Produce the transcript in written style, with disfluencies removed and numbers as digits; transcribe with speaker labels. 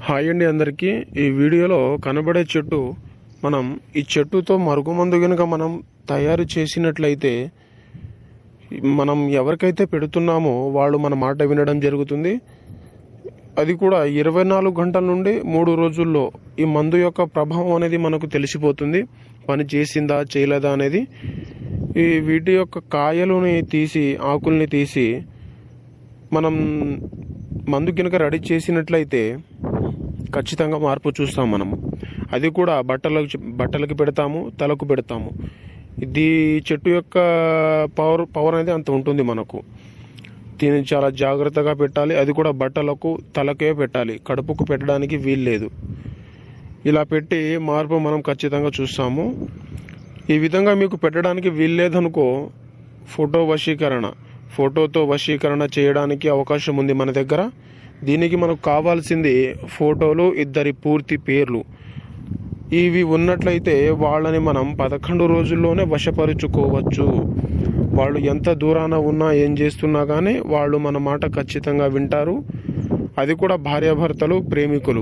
Speaker 1: Hi అండి అందరికీ. ఈ వీడియోలో కనబడే చెట్టు ఈ చెట్టుతో మరుగుమందు కనుక మనం తయారు చేసినట్లయితే మనం ఎవరికైతే పెడుతున్నామో వాళ్ళు మన మాట వినడం జరుగుతుంది. అది కూడా 24 గంటల నుండి 3 రోజుల్లో ఈ మందు యొక్క ప్రభావం అనేది మనకు తెలిసిపోతుంది, పని చేసిందా చేయలేదా అనేది. ఈ వీటి యొక్క కాయలని తీసి ఆకుల్ని తీసి మనం మందు కనుక రెడీ చేసినట్లయితే ఖచ్చితంగా మార్పు చూస్తాం మనము. అది కూడా బట్టలకి పెడతాము, తలకు పెడతాము. ఇది చెట్టు యొక్క పవర్ అనేది అంత ఉంటుంది మనకు. దీన్ని చాలా జాగ్రత్తగా పెట్టాలి. అది కూడా బట్టలకు తలకే పెట్టాలి, కడుపుకు పెట్టడానికి వీల్లేదు. ఇలా పెట్టి మార్పు మనం ఖచ్చితంగా చూస్తాము. ఈ విధంగా మీకు పెట్టడానికి వీల్లేదనుకో ఫోటోతో వశీకరణ చేయడానికి అవకాశం ఉంది మన దగ్గర. దీనికి మనకు కావాల్సింది ఫోటోలు, 2 పూర్తి పేర్లు. ఇవి ఉన్నట్లయితే వాళ్ళని మనం 11 రోజుల్లోనే వశపరుచుకోవచ్చు. వాళ్ళు ఎంత దూరాన ఉన్నా ఏం చేస్తున్నా కానీ వాళ్ళు మన మాట ఖచ్చితంగా వింటారు. అది కూడా భార్యాభర్తలు, ప్రేమికులు.